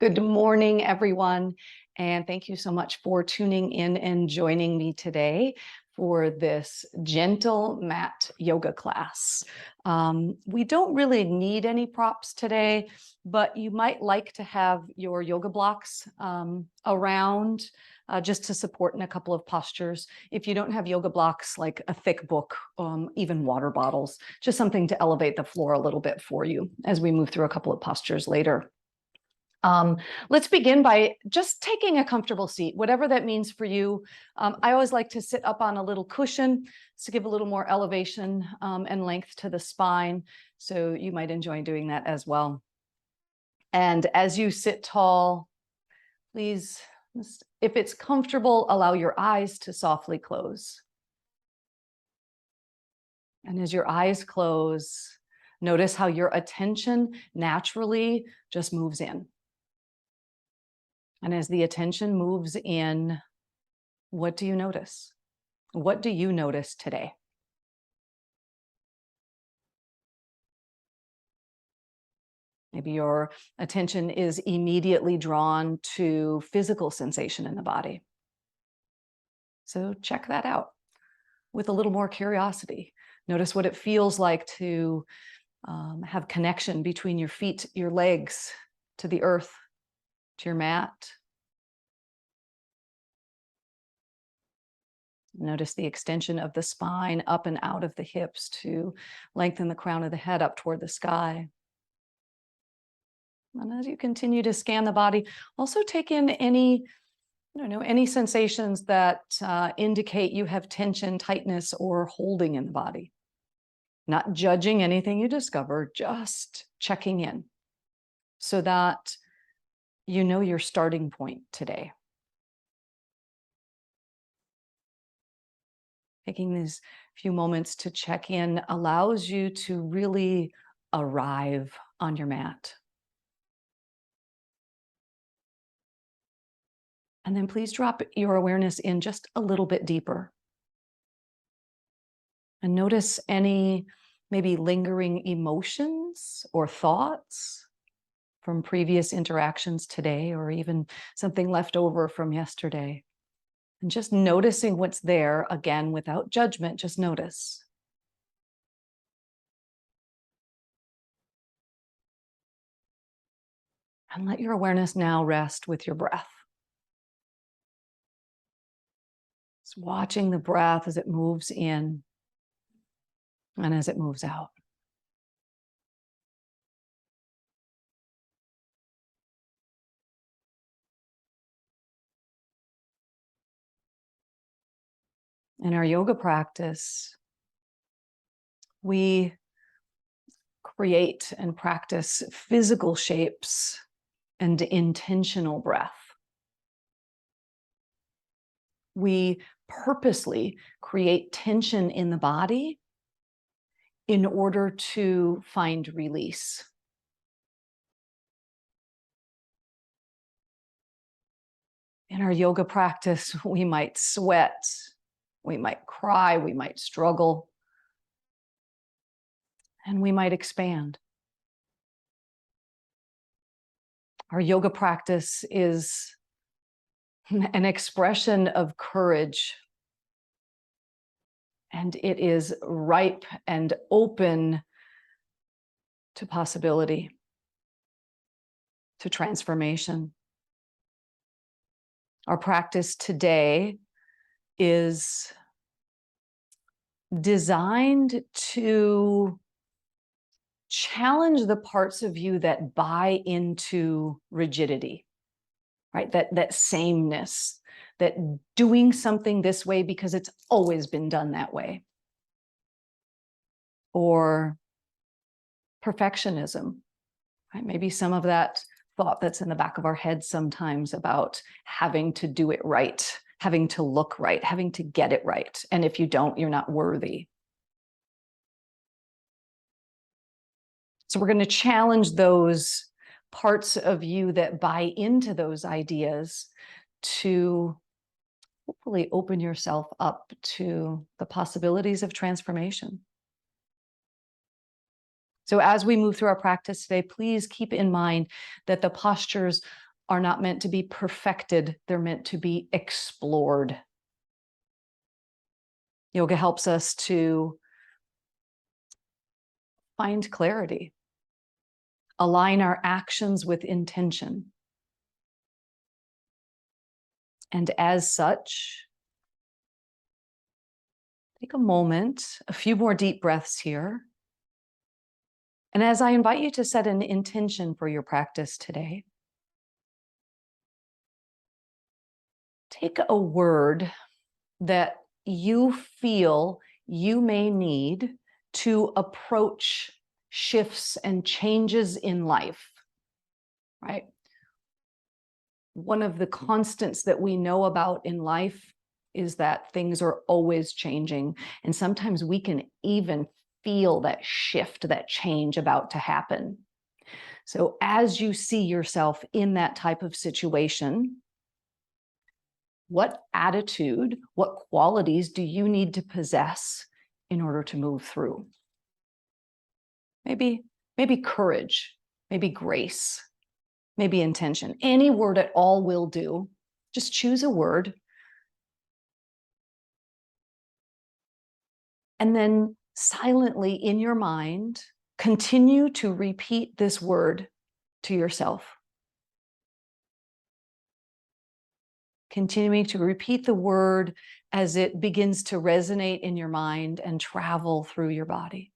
Good morning, everyone, and thank you so much for tuning in and joining me today for this gentle mat yoga class. We don't really need any props today, but you might like to have your yoga blocks around just to support in a couple of postures. If you don't have yoga blocks, like a thick book, even water bottles, just something to elevate the floor a little bit for you as we move through a couple of postures later. Let's begin by just taking a comfortable seat, whatever that means for you. I always like to sit up on a little cushion to give a little more elevation and length to the spine. So you might enjoy doing that as well. And as you sit tall, please, if it's comfortable, allow your eyes to softly close. And as your eyes close, notice how your attention naturally just moves in. And as the attention moves in, what do you notice? What do you notice today? Maybe your attention is immediately drawn to physical sensation in the body. So check that out with a little more curiosity. Notice what it feels like to have connection between your feet, your legs, to the earth, to your mat. Notice the extension of the spine up and out of the hips to lengthen the crown of the head up toward the sky. And as you continue to scan the body, also take in any sensations that indicate you have tension, tightness, or holding in the body. Not judging anything you discover, just checking in so that you know your starting point today. Taking these few moments to check in allows you to really arrive on your mat. And then please drop your awareness in just a little bit deeper. And notice any maybe lingering emotions or thoughts from previous interactions today, or even something left over from yesterday. And just noticing what's there, again, without judgment, just notice. And let your awareness now rest with your breath. Just watching the breath as it moves in and as it moves out. In our yoga practice, we create and practice physical shapes and intentional breath. We purposely create tension in the body in order to find release. In our yoga practice, we might sweat, we might cry, we might struggle, and we might expand. Our yoga practice is an expression of courage, and it is ripe and open to possibility, to transformation. Our practice today is designed to challenge the parts of you that buy into rigidity, right? That sameness, that doing something this way because it's always been done that way. Or perfectionism, right? Maybe some of that thought that's in the back of our head sometimes about having to do it right, having to look right, having to get it right. And if you don't, you're not worthy. So we're going to challenge those parts of you that buy into those ideas to hopefully open yourself up to the possibilities of transformation. So as we move through our practice today, please keep in mind that the postures are not meant to be perfected. They're meant to be explored. Yoga helps us to find clarity, align our actions with intention. And as such, take a moment, a few more deep breaths here. And as I invite you to set an intention for your practice today, take a word that you feel you may need to approach shifts and changes in life, right? One of the constants that we know about in life is that things are always changing. And sometimes we can even feel that shift, that change about to happen. So as you see yourself in that type of situation, what attitude, what qualities do you need to possess in order to move through? Maybe courage, maybe grace, maybe intention. Any word at all will do. Just choose a word. And then silently in your mind, continue to repeat this word to yourself. Continuing to repeat the word as it begins to resonate in your mind and travel through your body.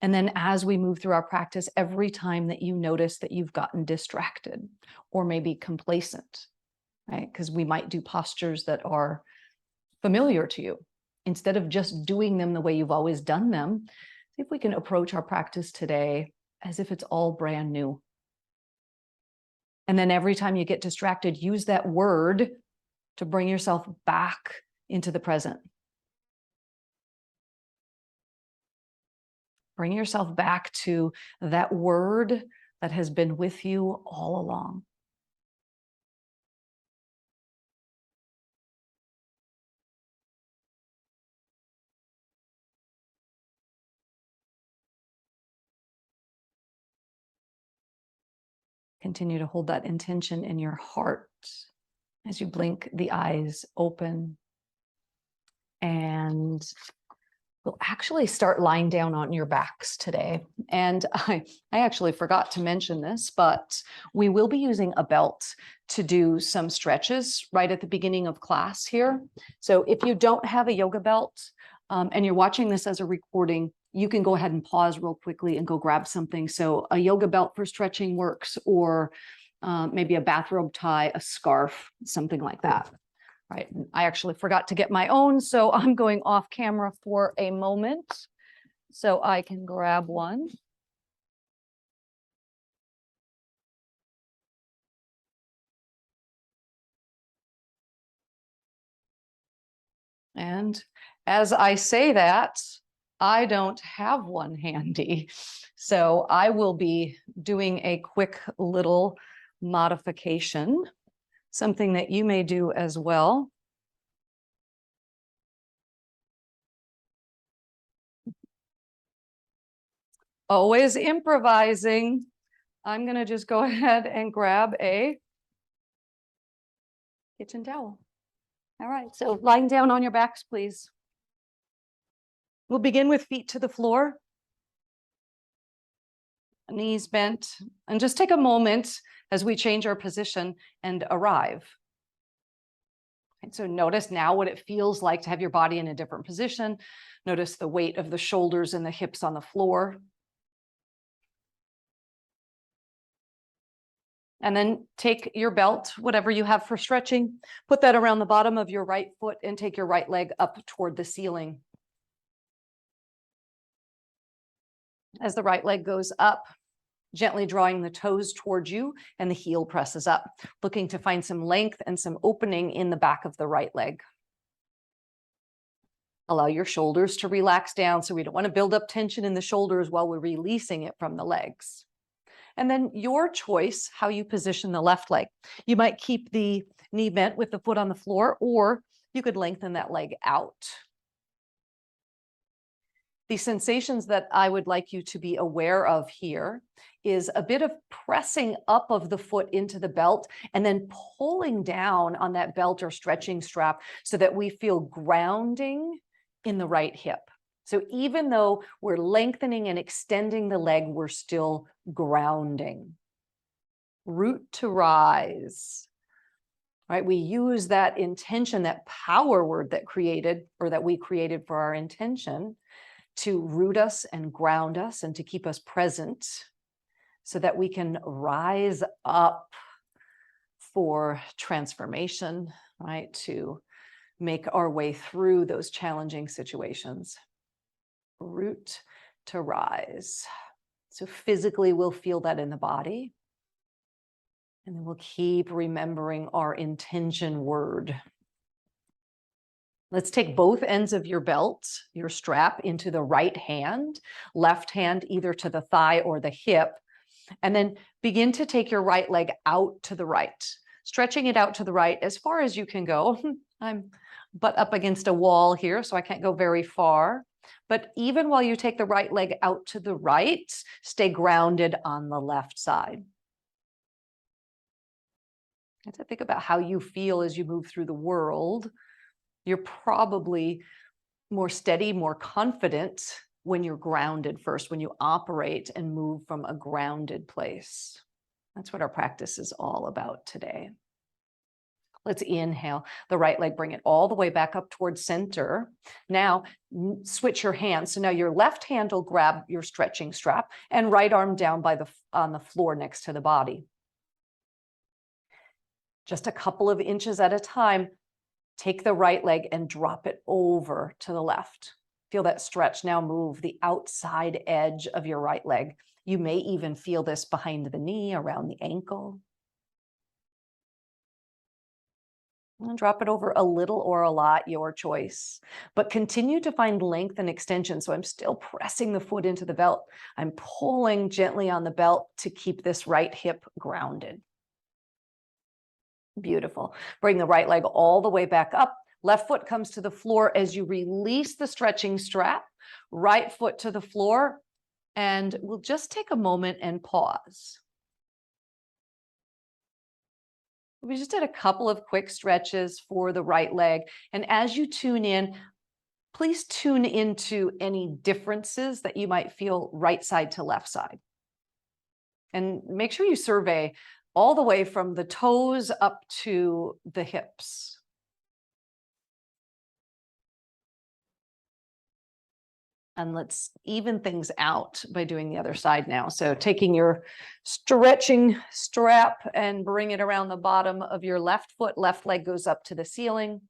And then as we move through our practice, every time that you notice that you've gotten distracted or maybe complacent, right? Because we might do postures that are familiar to you. Instead of just doing them the way you've always done them, see if we can approach our practice today as if it's all brand new. And then every time you get distracted, use that word to bring yourself back into the present. Bring yourself back to that word that has been with you all along. Continue to hold that intention in your heart as you blink the eyes open. And we'll actually start lying down on your backs today. And I actually forgot to mention this, but we will be using a belt to do some stretches right at the beginning of class here. So if you don't have a yoga belt and you're watching this as a recording, you can go ahead and pause real quickly and go grab something. So a yoga belt for stretching works, or maybe a bathrobe tie, a scarf, something like that. Right. I actually forgot to get my own, so I'm going off camera for a moment so I can grab one. And as I say that, I don't have one handy. So I will be doing a quick little modification, something that you may do as well. Always improvising. I'm going to just go ahead and grab a kitchen towel. All right, so lying down on your backs, please. We'll begin with feet to the floor, knees bent, and just take a moment as we change our position and arrive. And so notice now what it feels like to have your body in a different position. Notice the weight of the shoulders and the hips on the floor. And then take your belt, whatever you have for stretching, put that around the bottom of your right foot and take your right leg up toward the ceiling. As the right leg goes up, gently drawing the toes towards you and the heel presses up, looking to find some length and some opening in the back of the right leg. Allow your shoulders to relax down, so we don't want to build up tension in the shoulders while we're releasing it from the legs. And then your choice, how you position the left leg. You might keep the knee bent with the foot on the floor, or you could lengthen that leg out. The sensations that I would like you to be aware of here is a bit of pressing up of the foot into the belt and then pulling down on that belt or stretching strap so that we feel grounding in the right hip. So even though we're lengthening and extending the leg, we're still grounding. Root to rise. Right? We use that intention, that power word that we created for our intention to root us and ground us and to keep us present so that we can rise up for transformation, right? To make our way through those challenging situations. Root to rise. So physically, we'll feel that in the body. And then we'll keep remembering our intention word. Let's take both ends of your belt, your strap, into the right hand, left hand either to the thigh or the hip, and then begin to take your right leg out to the right, stretching it out to the right as far as you can go. I'm butt up against a wall here, so I can't go very far. But even while you take the right leg out to the right, stay grounded on the left side. You have to think about how you feel as you move through the world. You're probably more steady, more confident when you're grounded first, when you operate and move from a grounded place. That's what our practice is all about today. Let's inhale the right leg, bring it all the way back up towards center. Now switch your hands. So now your left hand will grab your stretching strap and right arm down on the floor next to the body. Just a couple of inches at a time, take the right leg and drop it over to the left. Feel that stretch. Now move the outside edge of your right leg. You may even feel this behind the knee, around the ankle. And drop it over a little or a lot, your choice. But continue to find length and extension. So I'm still pressing the foot into the belt. I'm pulling gently on the belt to keep this right hip grounded. Beautiful. Bring the right leg all the way back up. Left foot comes to the floor as you release the stretching strap. Right foot to the floor. And we'll just take a moment and pause. We just did a couple of quick stretches for the right leg. And as you tune in, please tune into any differences that you might feel right side to left side. And make sure you survey all the way from the toes up to the hips. And let's even things out by doing the other side now. So taking your stretching strap and bring it around the bottom of your left foot. Left leg goes up to the ceiling.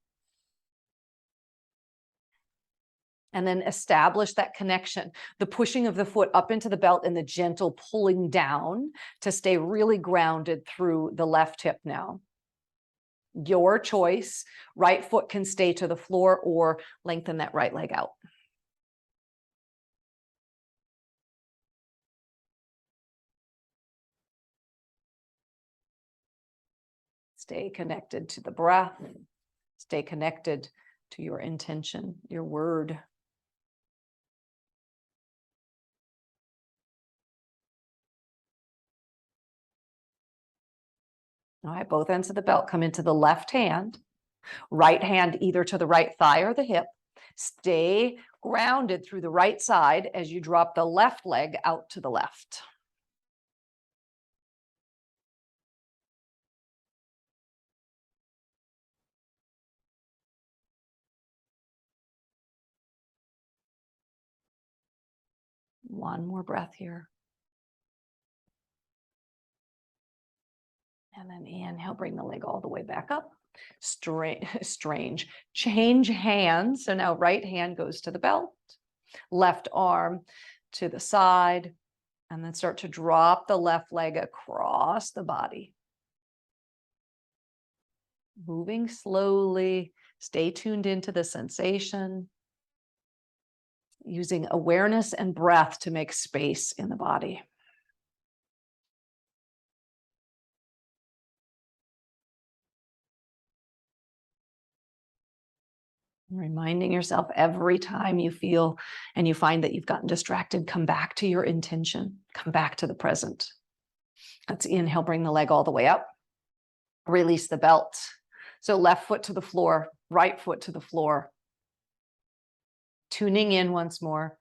And then establish that connection, the pushing of the foot up into the belt and the gentle pulling down to stay really grounded through the left hip now. Your choice. Right foot can stay to the floor or lengthen that right leg out. Stay connected to the breath. Stay connected to your intention, your word. All right, both ends of the belt come into the left hand. Right hand either to the right thigh or the hip. Stay grounded through the right side as you drop the left leg out to the left. One more breath here. And then inhale, bring the leg all the way back up. Strange. Change hands. So now right hand goes to the belt, left arm to the side, and then start to drop the left leg across the body. Moving slowly, stay tuned into the sensation, using awareness and breath to make space in the body. Reminding yourself every time you feel and you find that you've gotten distracted, come back to your intention, come back to the present. Let's inhale, bring the leg all the way up. Release the belt. So left foot to the floor, right foot to the floor. Tuning in once more.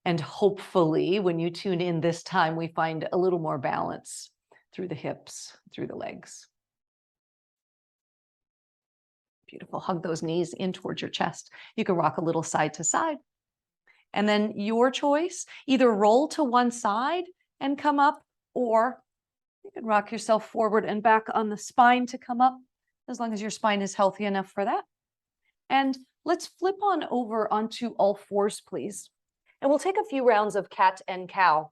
And hopefully when you tune in this time, we find a little more balance through the hips, through the legs. Beautiful. Hug those knees in towards your chest. You can rock a little side to side. And then your choice, either roll to one side and come up, or you can rock yourself forward and back on the spine to come up, as long as your spine is healthy enough for that. And let's flip on over onto all fours, please. And we'll take a few rounds of cat and cow.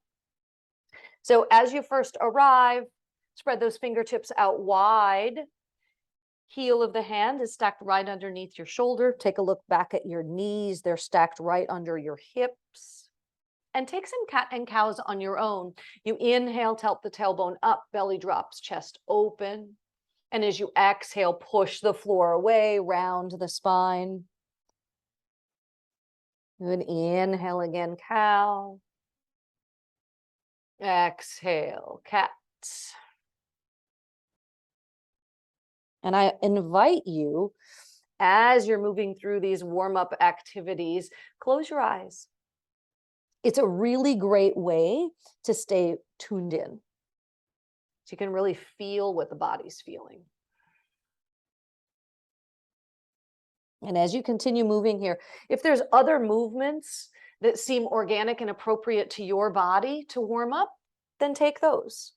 So as you first arrive, spread those fingertips out wide. Heel of the hand is stacked right underneath your shoulder. Take a look back at your knees. They're stacked right under your hips. And take some cat and cows on your own. You inhale, tilt the tailbone up, belly drops, chest open. And as you exhale, push the floor away, round the spine. Good. Inhale again, cow. Exhale, cat. And I invite you, as you're moving through these warm-up activities, close your eyes. It's a really great way to stay tuned in. So you can really feel what the body's feeling. And as you continue moving here, if there's other movements that seem organic and appropriate to your body to warm up, then take those.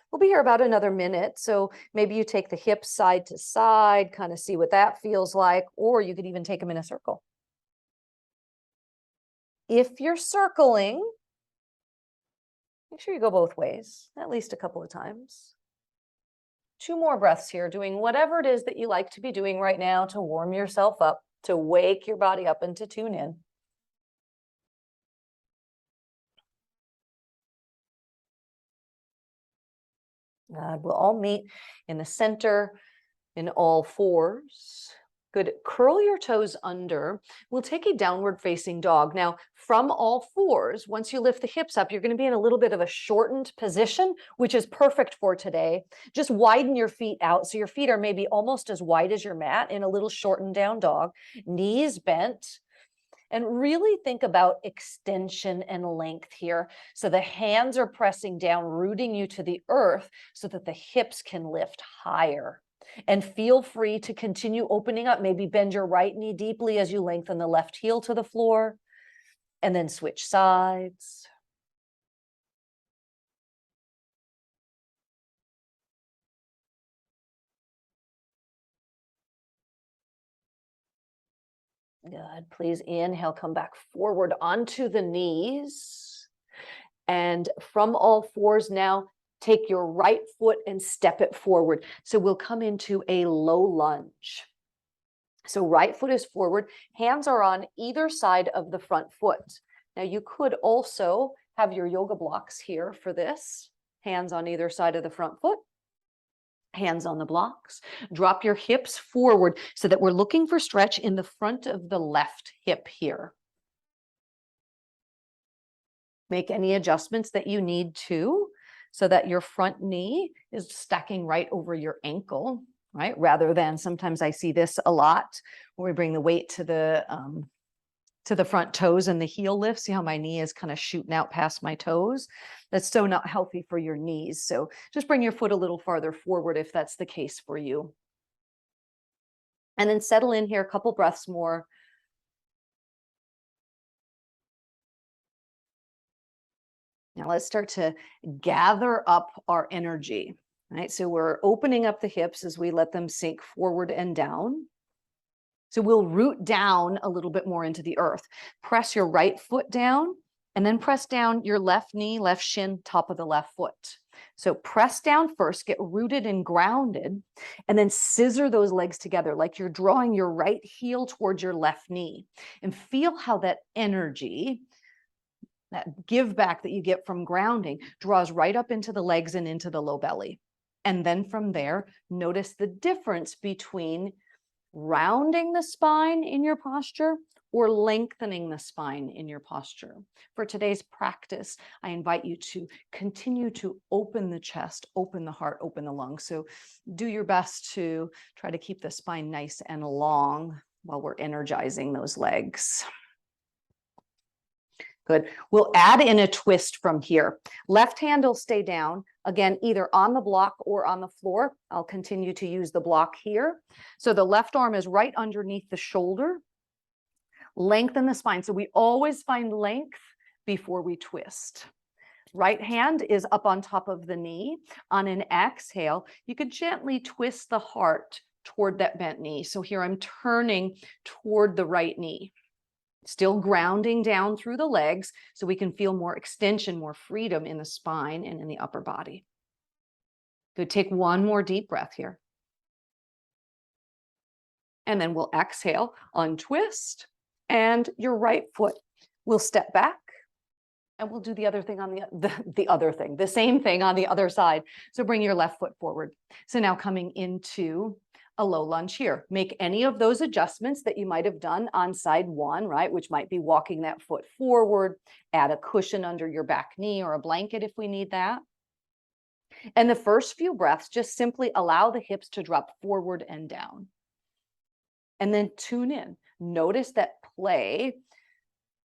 We'll be here about another minute. So maybe you take the hips side to side, kind of see what that feels like, or you could even take them in a circle. If you're circling, make sure you go both ways, at least a couple of times. 2 more breaths here, doing whatever it is that you like to be doing right now to warm yourself up, to wake your body up and to tune in. We'll all meet in the center in all fours. Good. Curl your toes under. We'll take a downward facing dog. Now, from all fours, once you lift the hips up, you're going to be in a little bit of a shortened position, which is perfect for today. Just widen your feet out. So your feet are maybe almost as wide as your mat in a little shortened down dog. Knees bent. And really think about extension and length here. So the hands are pressing down, rooting you to the earth so that the hips can lift higher. And feel free to continue opening up. Maybe bend your right knee deeply as you lengthen the left heel to the floor. And then switch sides. Good. Please inhale, come back forward onto the knees. And from all fours now, take your right foot and step it forward. So we'll come into a low lunge. So right foot is forward, hands are on either side of the front foot. Now you could also have your yoga blocks here for this. Hands on either side of the front foot. Hands on the blocks. Drop your hips forward so that we're looking for stretch in the front of the left hip here. Make any adjustments that you need to so that your front knee is stacking right over your ankle, right? Rather than, sometimes I see this a lot where we bring the weight to the front toes and the heel lift. See how my knee is kind of shooting out past my toes? That's so not healthy for your knees. So just bring your foot a little farther forward if that's the case for you. And then settle in here, a couple breaths more. Now let's start to gather up our energy, right? So we're opening up the hips as we let them sink forward and down. So we'll root down a little bit more into the earth. Press your right foot down and then press down your left knee, left shin, top of the left foot. So press down first, get rooted and grounded, and then scissor those legs together like you're drawing your right heel towards your left knee. And feel how that energy, that give back that you get from grounding, draws right up into the legs and into the low belly. And then from there, notice the difference between rounding the spine in your posture or lengthening the spine in your posture. For today's practice, I invite you to continue to open the chest, open the heart, open the lungs. So do your best to try to keep the spine nice and long while we're energizing those legs. Good. We'll add in a twist from here. Left hand will stay down, again, either on the block or on the floor. I'll continue to use the block here. So the left arm is right underneath the shoulder. Lengthen the spine. So we always find length before we twist. Right hand is up on top of the knee. On an exhale, you could gently twist the heart toward that bent knee. So here I'm turning toward the right knee. Still grounding down through the legs so we can feel more extension, more freedom in the spine and in the upper body. Good. Take one more deep breath here. And then we'll exhale, untwist, and your right foot will step back, and we'll do the other thing on the same thing on the other side. So bring your left foot forward. So now coming into a low lunge here. Make any of those adjustments that you might have done on side one, right? Which might be walking that foot forward, add a cushion under your back knee or a blanket if we need that. And the first few breaths, just simply allow the hips to drop forward and down. And then tune in. Notice that play,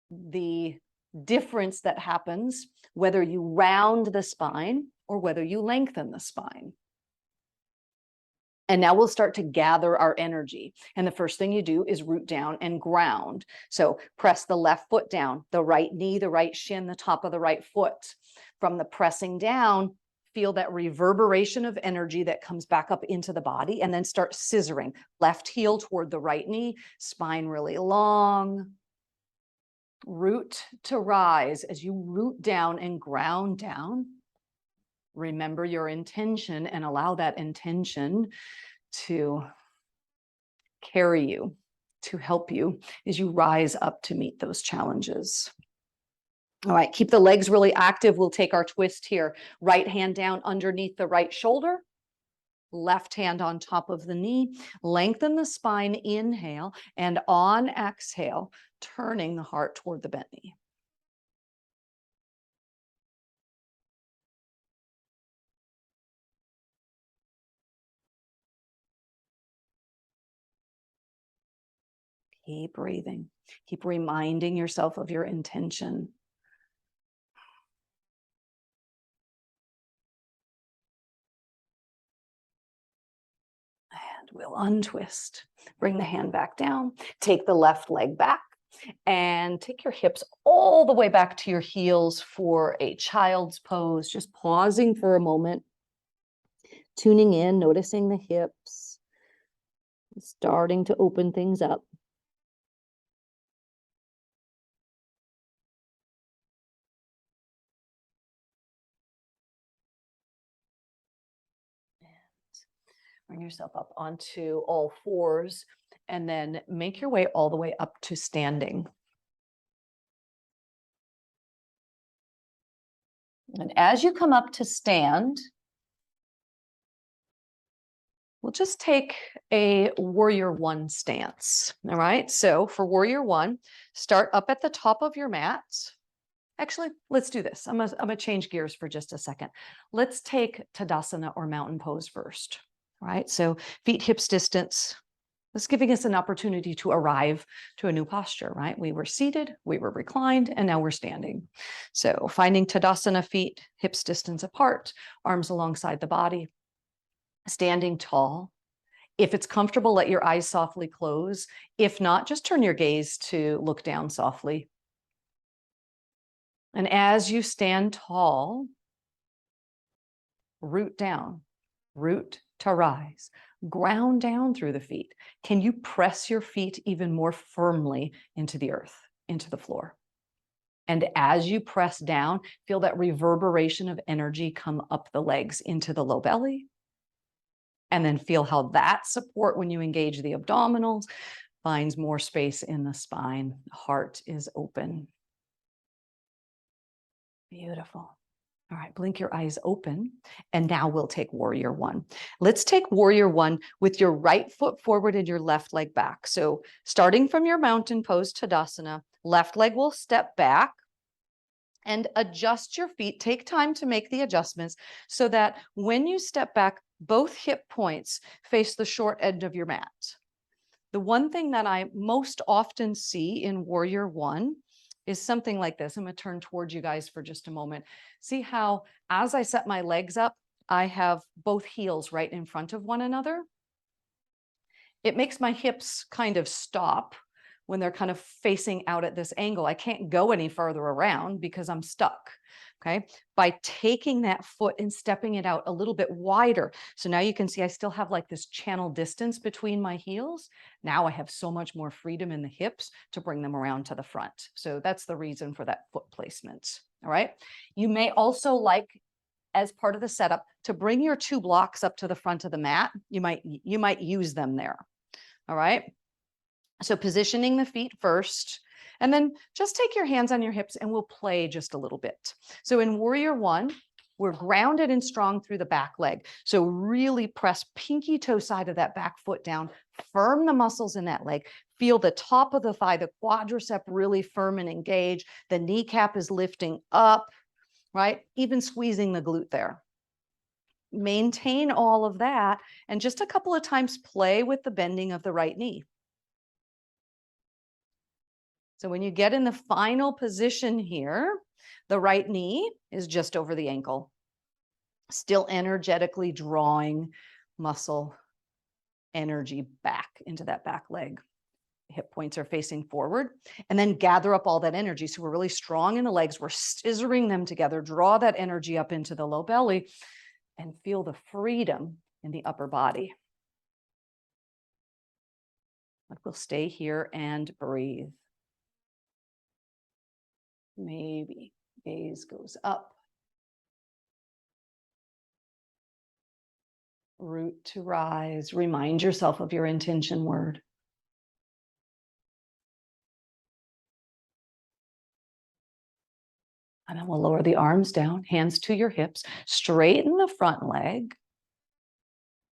the difference that happens, whether you round the spine or whether you lengthen the spine. And now we'll start to gather our energy. And the first thing you do is root down and ground. So press the left foot down, the right knee, the right shin, the top of the right foot. From the pressing down, feel that reverberation of energy that comes back up into the body, and then start scissoring. Left heel toward the right knee, spine really long. Root to rise. As you root down and ground down, remember your intention and allow that intention to carry you, to help you as you rise up to meet those challenges. All right, keep the legs really active. We'll take our twist here. Right hand down underneath the right shoulder. Left hand on top of the knee. Lengthen the spine, inhale, and on exhale, turning the heart toward the bent knee. Keep breathing. Keep reminding yourself of your intention. And we'll untwist. Bring the hand back down. Take the left leg back and take your hips all the way back to your heels for a child's pose. Just pausing for a moment, tuning in, noticing the hips, starting to open things up. Bring yourself up onto all fours and then make your way all the way up to standing. And as you come up to stand, we'll just take a warrior one stance. All right. So for warrior one, start up at the top of your mat. Actually, let's do this. I'm gonna change gears for just a second. Let's take Tadasana or mountain pose first. All right. So feet hips distance. That's giving us an opportunity to arrive to a new posture, right? We were seated, we were reclined, and now we're standing. So finding Tadasana, feet hips distance apart, arms alongside the body, standing tall. If it's comfortable, let your eyes softly close. If not, just turn your gaze to look down softly. And as you stand tall, root down, root to rise, ground down through the feet. Can you press your feet even more firmly into the earth, into the floor? And as you press down, feel that reverberation of energy come up the legs into the low belly. And then feel how that support, when you engage the abdominals, finds more space in the spine. Heart is open. Beautiful. All right, blink your eyes open. And now we'll take warrior one. Let's take warrior one with your right foot forward and your left leg back. So starting from your mountain pose, Tadasana, left leg will step back and adjust your feet. Take time to make the adjustments so that when you step back, both hip points face the short end of your mat. The one thing that I most often see in warrior one is something like this. I'm going to turn towards you guys for just a moment. See how as I set my legs up, I have both heels right in front of one another. It makes my hips kind of stop when they're kind of facing out at this angle. I can't go any further around because I'm stuck. Okay. By taking that foot and stepping it out a little bit wider. So now you can see I still have like this channel distance between my heels. Now I have so much more freedom in the hips to bring them around to the front. So that's the reason for that foot placement. All right. You may also like, as part of the setup, to bring your two blocks up to the front of the mat. You might use them there. All right. So positioning the feet first, and then just take your hands on your hips and we'll play just a little bit. So in warrior one, we're grounded and strong through the back leg. So really press pinky toe side of that back foot down, firm the muscles in that leg, feel the top of the thigh, the quadricep really firm and engaged. The kneecap is lifting up, right? Even squeezing the glute there. Maintain all of that. And just a couple of times play with the bending of the right knee. So when you get in the final position here, the right knee is just over the ankle, still energetically drawing muscle energy back into that back leg. Hip points are facing forward, and then gather up all that energy. So we're really strong in the legs. We're scissoring them together, draw that energy up into the low belly and feel the freedom in the upper body. But we'll stay here and breathe. Maybe gaze goes up. Root to rise. Remind yourself of your intention word. And then we'll lower the arms down, hands to your hips, straighten the front leg,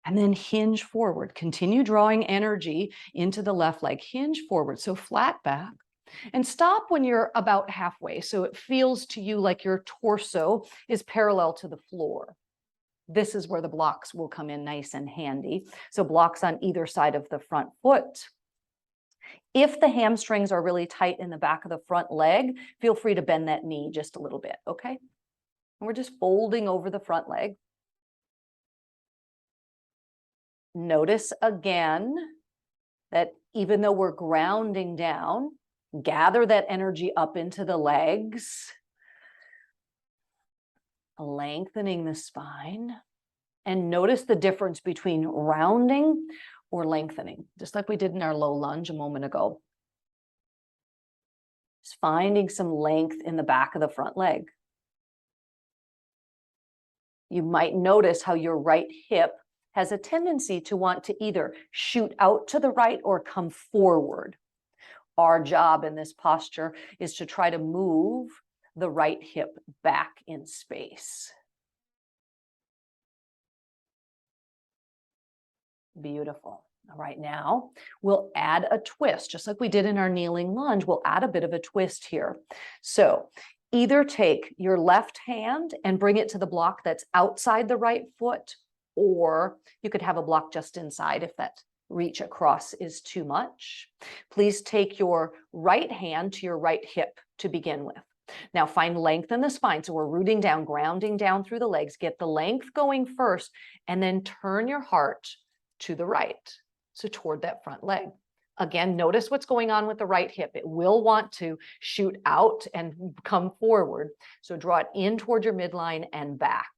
and then hinge forward. Continue drawing energy into the left leg. Hinge forward, so flat back. And stop when you're about halfway, so it feels to you like your torso is parallel to the floor. This is where the blocks will come in nice and handy. So blocks on either side of the front foot. If the hamstrings are really tight in the back of the front leg, feel free to bend that knee just a little bit, okay? And we're just folding over the front leg. Notice again that even though we're grounding down, gather that energy up into the legs, lengthening the spine, and notice the difference between rounding or lengthening, just like we did in our low lunge a moment ago. Just finding some length in the back of the front leg. You might notice how your right hip has a tendency to want to either shoot out to the right or come forward. Our job in this posture is to try to move the right hip back in space. Beautiful. All right, now we'll add a twist, just like we did in our kneeling lunge. We'll add a bit of a twist here. So either take your left hand and bring it to the block that's outside the right foot, or you could have a block just inside if that reach across is too much. Please take your right hand to your right hip to begin with. Now find length in the spine. So we're rooting down, grounding down through the legs. Get the length going first, and then turn your heart to the right. So toward that front leg. Again, notice what's going on with the right hip. It will want to shoot out and come forward. So draw it in toward your midline and back.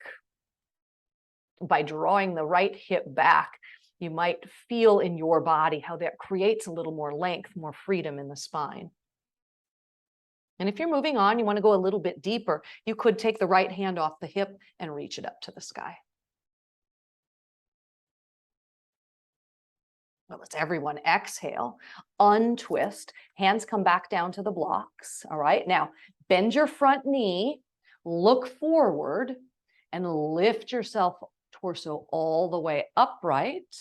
By drawing the right hip back, you might feel in your body how that creates a little more length, more freedom in the spine. And if you're moving on, you want to go a little bit deeper, you could take the right hand off the hip and reach it up to the sky. Well, let's everyone exhale, untwist, hands come back down to the blocks. All right, now bend your front knee, Look forward and lift yourself torso all the way upright.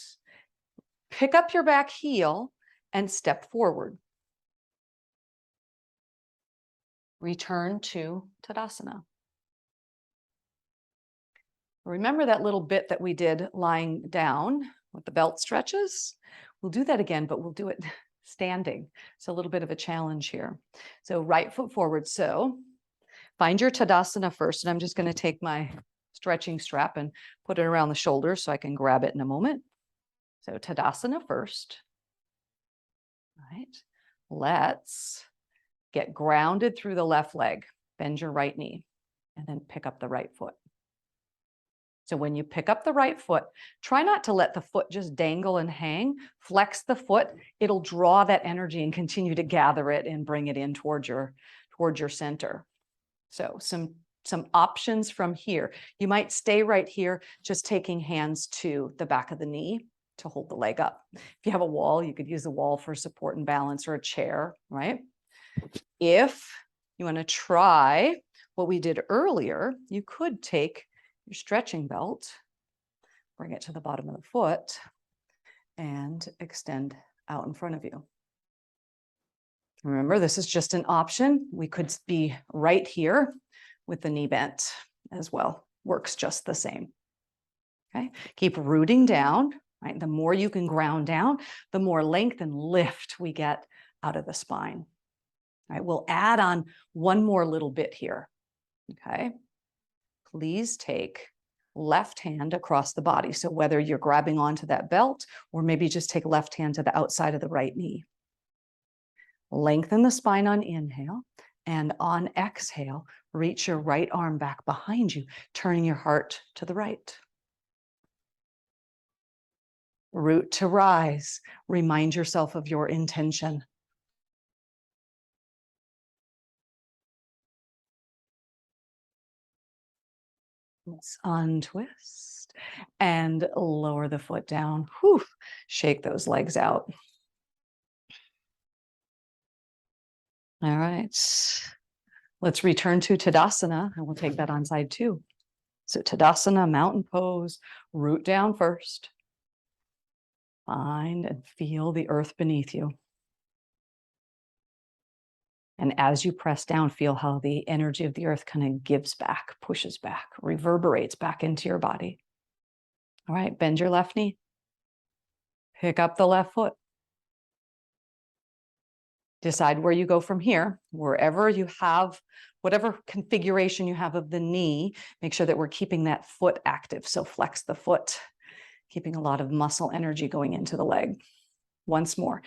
Pick up your back heel and step forward. Return to Tadasana. Remember that little bit that we did lying down with the belt stretches? We'll do that again, but we'll do it standing. It's a little bit of a challenge here. So right foot forward. So find your Tadasana first, and I'm just going to take my stretching strap and put it around the shoulders so I can grab it in a moment. So Tadasana first. All right. Let's get grounded through the left leg. Bend your right knee and then pick up the right foot. So when you pick up the right foot, try not to let the foot just dangle and hang. Flex the foot. It'll draw that energy and continue to gather it and bring it in towards your center. So some options from here. You might stay right here, just taking hands to the back of the knee to hold the leg up. If you have a wall, you could use the wall for support and balance, or a chair, right? If you want to try what we did earlier, you could take your stretching belt, bring it to the bottom of the foot, and extend out in front of you. Remember, this is just an option. We could be right here with the knee bent as well. Works just the same. Okay, keep rooting down, right? The more you can ground down, the more length and lift we get out of the spine. All right, we'll add on one more little bit here. Okay, please take left hand across the body. So whether you're grabbing onto that belt or maybe just take left hand to the outside of the right knee. Lengthen the spine on inhale, and on exhale, reach your right arm back behind you, turning your heart to the right. Root to rise. Remind yourself of your intention. Let's untwist and lower the foot down. Whew. Shake those legs out. All right. Let's return to Tadasana, and we'll take that on side two. So Tadasana, mountain pose, root down first. Find and feel the earth beneath you. And as you press down, feel how the energy of the earth kind of gives back, pushes back, reverberates back into your body. All right, bend your left knee. Pick up the left foot. Decide where you go from here. Wherever you have, whatever configuration you have of the knee, make sure that we're keeping that foot active. So flex the foot, keeping a lot of muscle energy going into the leg. Once more,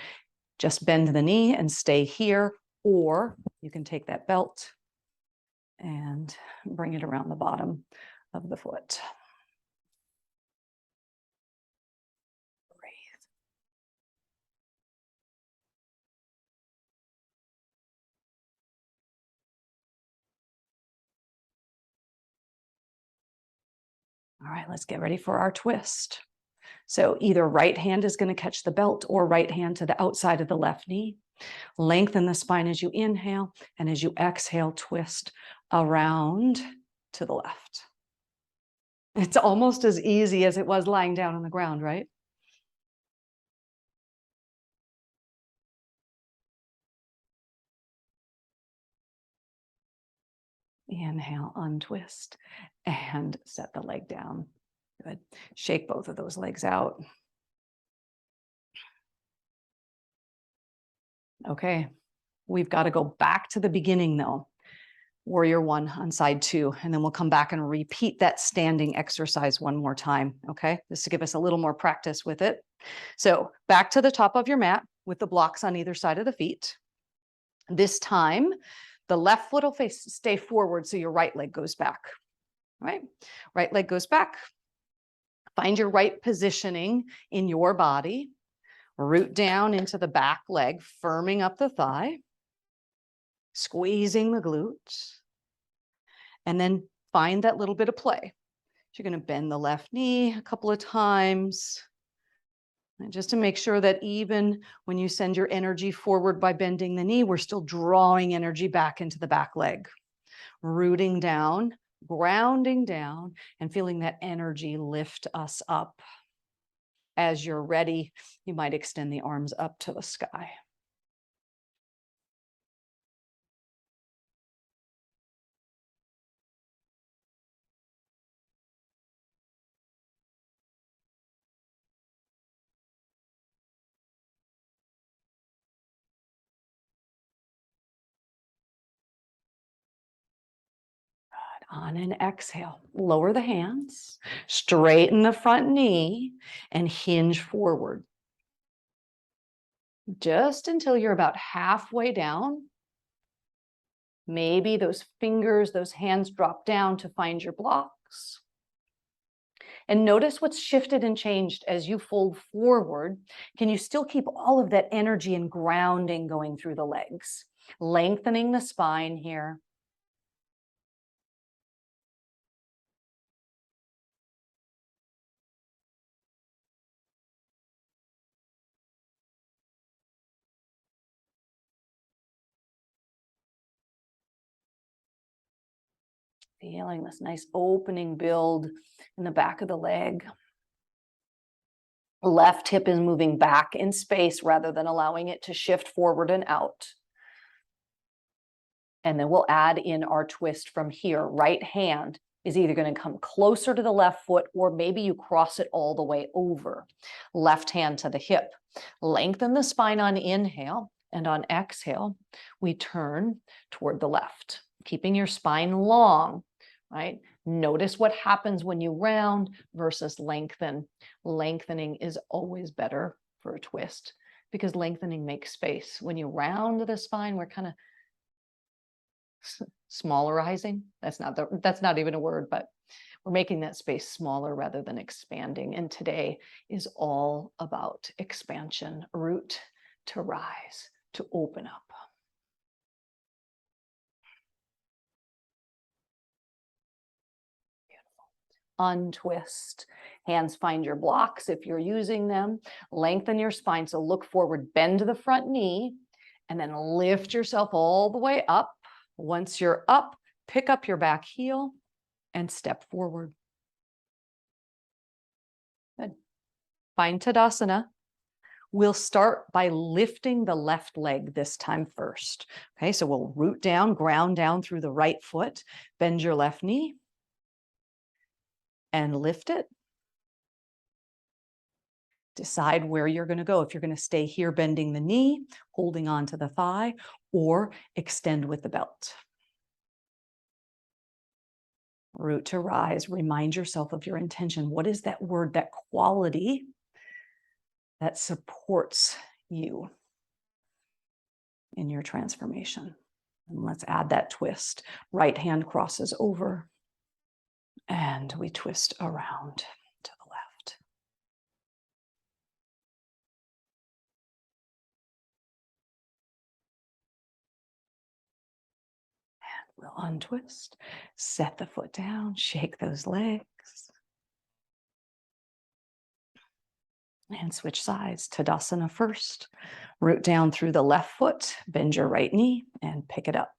just bend the knee and stay here, or you can take that belt and bring it around the bottom of the foot. All right, let's get ready for our twist. So either right hand is going to catch the belt or right hand to the outside of the left knee. Lengthen the spine as you inhale, and as you exhale, twist around to the left. It's almost as easy as it was lying down on the ground, right? Inhale, untwist, and set the leg down. Good. Shake both of those legs out. Okay, we've got to go back to the beginning though. Warrior one on side two, and then we'll come back and repeat that standing exercise one more time, okay? Just to give us a little more practice with it. So back to the top of your mat with the blocks on either side of the feet. This time, the left foot will stay forward, so your right leg goes back, right? Right leg goes back. Find your right positioning in your body. Root down into the back leg, firming up the thigh, squeezing the glutes, and then find that little bit of play. You're going to bend the left knee a couple of times, and just to make sure that even when you send your energy forward by bending the knee, we're still drawing energy back into the back leg. rooting down, grounding down, and feeling that energy lift us up. As you're ready, you might extend the arms up to the sky. On an exhale, lower the hands, straighten the front knee, and hinge forward. Just until you're about halfway down. Maybe those fingers, those hands drop down to find your blocks. And notice what's shifted and changed as you fold forward. Can you still keep all of that energy and grounding going through the legs? Lengthening the spine here. Feeling this nice opening build in the back of the leg. Left hip is moving back in space rather than allowing it to shift forward and out. And then we'll add in our twist from here. Right hand is either going to come closer to the left foot, or maybe you cross it all the way over. Left hand to the hip. Lengthen the spine on inhale, and on exhale, we turn toward the left, keeping your spine long, right? Notice what happens when you round versus lengthen. Lengthening is always better for a twist because lengthening makes space. When you round the spine, we're kind of smallerizing. That's not even a word, but we're making that space smaller rather than expanding. And today is all about expansion, root to rise, to open up. Untwist. Hands find your blocks if you're using them. Lengthen your spine. So look forward, bend to the front knee, and then lift yourself all the way up. Once you're up, pick up your back heel and step forward. Good. Find Tadasana. We'll start by lifting the left leg this time first. Okay, so we'll root down, ground down through the right foot, bend your left knee, and lift it. Decide where you're going to go. If you're going to stay here bending the knee, holding on to the thigh, or extend with the belt. Root to rise. Remind yourself of your intention. What is that word, that quality that supports you in your transformation? And let's add that twist. Right hand crosses over, and we twist around to the left. And we'll untwist, set the foot down, shake those legs, and switch sides. Tadasana first. Root down through the left foot, bend your right knee, and pick it up.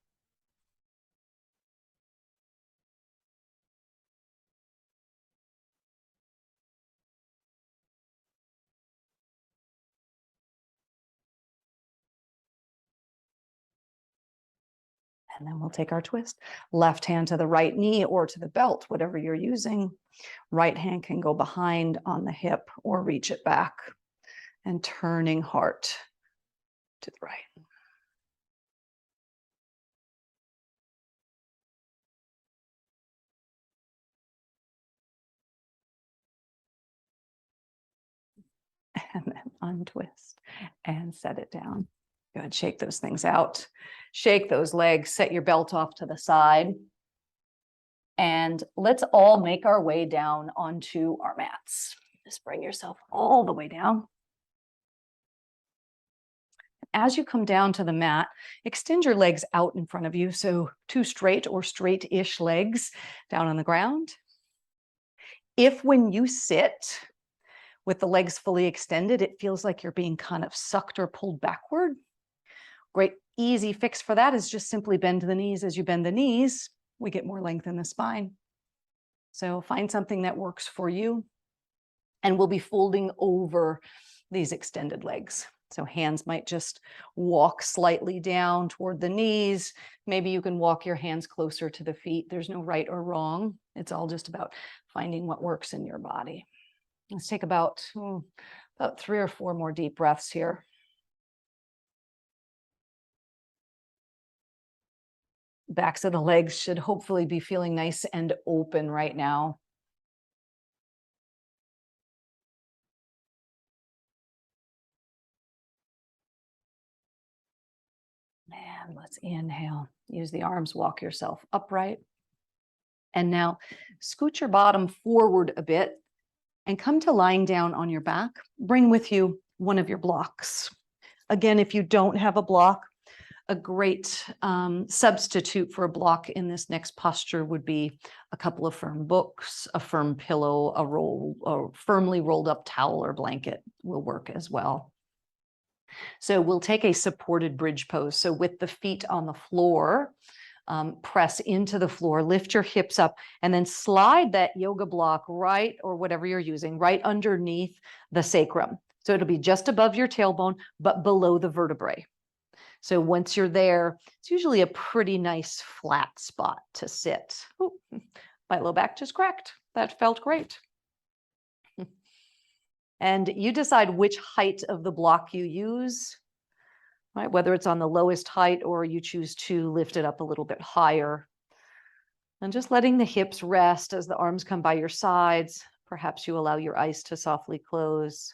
And then we'll take our twist. Left hand to the right knee or to the belt, whatever you're using. Right hand can go behind on the hip or reach it back. And turning heart to the right. And then untwist and set it down. Good. Shake those things out. Shake those legs. Set your belt off to the side. And let's all make our way down onto our mats. Just bring yourself all the way down. As you come down to the mat, extend your legs out in front of you. So 2 straight or straight-ish legs down on the ground. If when you sit with the legs fully extended, it feels like you're being kind of sucked or pulled backward, great easy fix for that is just simply bend the knees as you bend the knees. we get more length in the spine. So find something that works for you. And we'll be folding over these extended legs. So hands might just walk slightly down toward the knees. Maybe you can walk your hands closer to the feet. There's no right or wrong. It's all just about finding what works in your body. Let's take about 3 or 4 more deep breaths here. Backs of the legs should hopefully be feeling nice and open right now. And let's inhale. Use the arms, walk yourself upright. And now scoot your bottom forward a bit and come to lying down on your back. Bring with you one of your blocks. Again, if you don't have a block, a great substitute for a block in this next posture would be a couple of firm books, a firm pillow, a firmly rolled up towel or blanket will work as well. So we'll take a supported bridge pose. So with the feet on the floor, press into the floor, lift your hips up, and then slide that yoga block right, or whatever you're using, right underneath the sacrum. So it'll be just above your tailbone, but below the vertebrae. So once you're there, it's usually a pretty nice flat spot to sit. Ooh, my low back just cracked. That felt great. And you decide which height of the block you use, right? Whether it's on the lowest height or you choose to lift it up a little bit higher. And just letting the hips rest as the arms come by your sides. Perhaps you allow your eyes to softly close.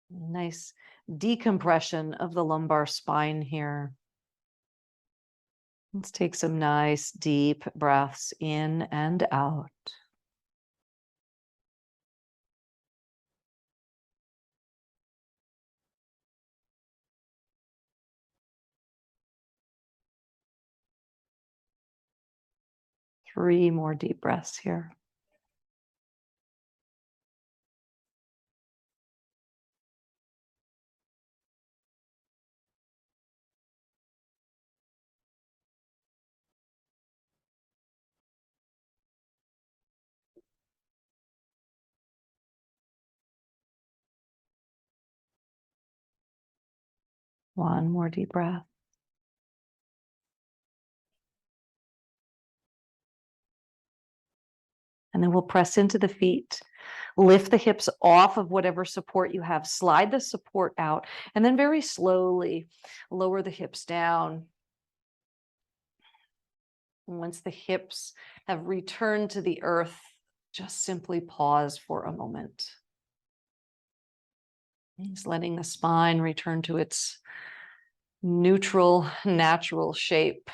Nice decompression of the lumbar spine here. Let's take some nice deep breaths in and out. Three more deep breaths here. One more deep breath. And then we'll press into the feet. Lift the hips off of whatever support you have. Slide the support out. And then very slowly lower the hips down. And once the hips have returned to the earth, just simply pause for a moment. Just letting the spine return to its neutral, natural shape.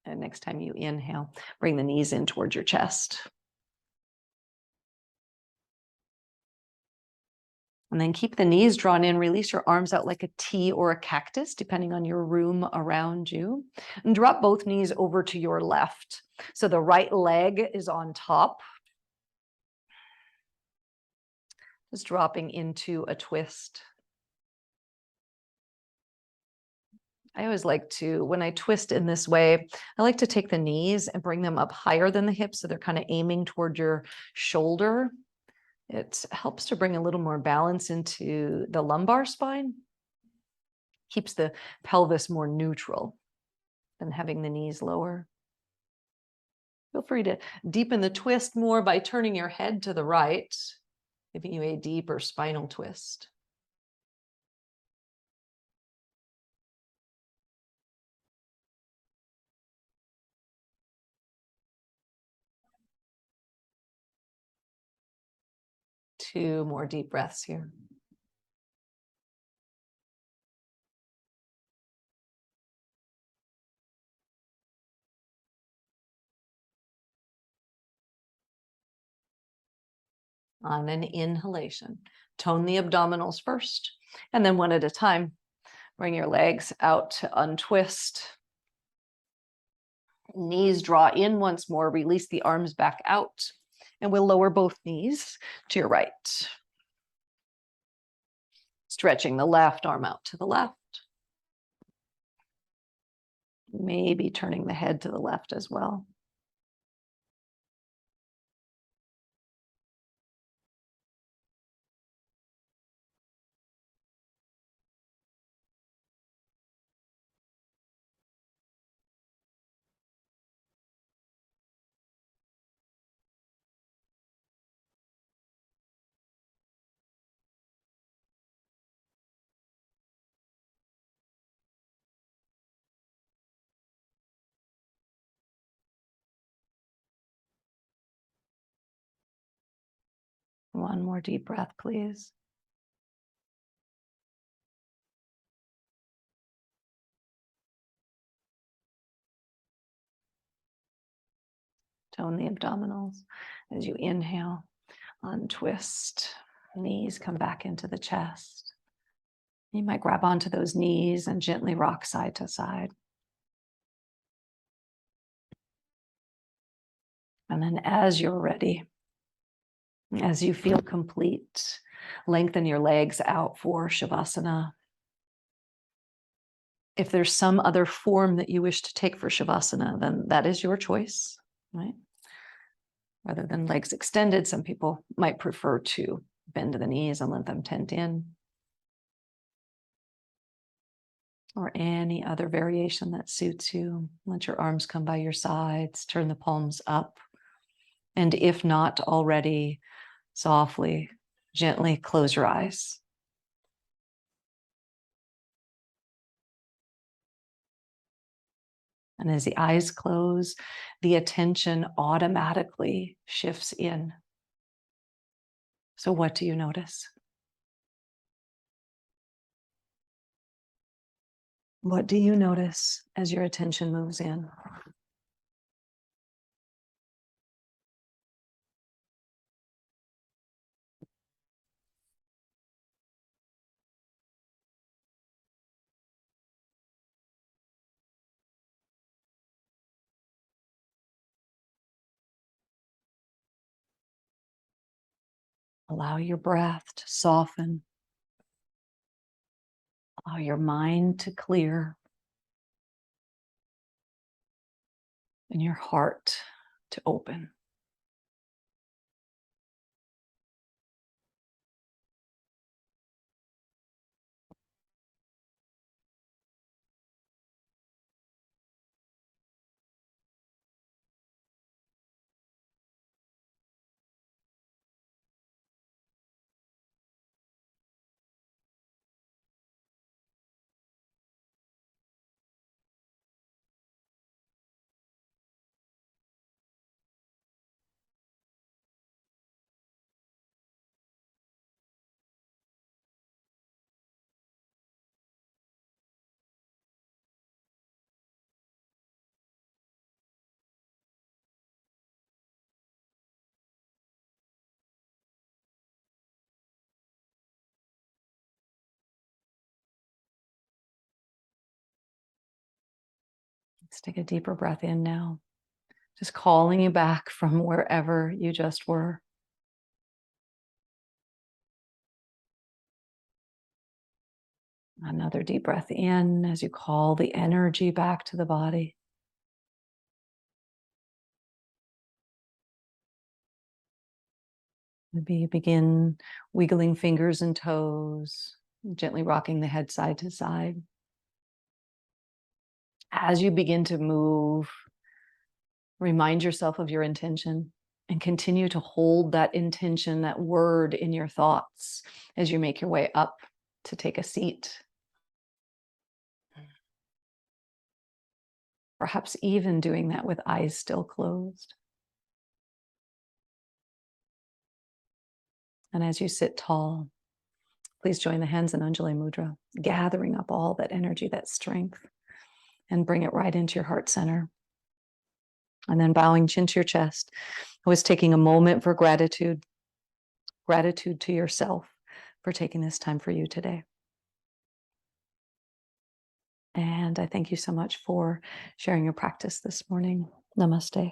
And next time you inhale, bring the knees in towards your chest. And then keep the knees drawn in, release your arms out like a T or a cactus, depending on your room around you. And drop both knees over to your left. So the right leg is on top. Just dropping into a twist. I always like to, when I twist in this way, I like to take the knees and bring them up higher than the hips, so they're kind of aiming toward your shoulder. It helps to bring a little more balance into the lumbar spine. Keeps the pelvis more neutral than having the knees lower. Feel free to deepen the twist more by turning your head to the right, giving you a deeper spinal twist. Two more deep breaths here. On an inhalation, tone the abdominals first, and then one at a time, bring your legs out to untwist. Knees draw in once more, release the arms back out, and we'll lower both knees to your right. Stretching the left arm out to the left. Maybe turning the head to the left as well. One more deep breath, please. Tone the abdominals as you inhale, untwist, knees come back into the chest. You might grab onto those knees and gently rock side to side. And then as you're ready, as you feel complete, lengthen your legs out for Shavasana. If there's some other form that you wish to take for Shavasana, then that is your choice, right? Rather than legs extended, some people might prefer to bend the knees and let them tent in. Or any other variation that suits you. Let your arms come by your sides, turn the palms up. And if not already, softly, gently close your eyes. And as the eyes close, the attention automatically shifts in. So what do you notice? What do you notice as your attention moves in? Allow your breath to soften. Allow your mind to clear. And your heart to open. Let's take a deeper breath in now. Just calling you back from wherever you just were. Another deep breath in as you call the energy back to the body. Maybe you begin wiggling fingers and toes, gently rocking the head side to side. As you begin to move, remind yourself of your intention and continue to hold that intention, that word in your thoughts as you make your way up to take a seat. Perhaps even doing that with eyes still closed. And as you sit tall, please join the hands in Anjali Mudra, gathering up all that energy, that strength, and bring it right into your heart center. And then bowing chin to your chest. I was taking a moment for gratitude to yourself for taking this time for you today. And I thank you so much for sharing your practice this morning. Namaste.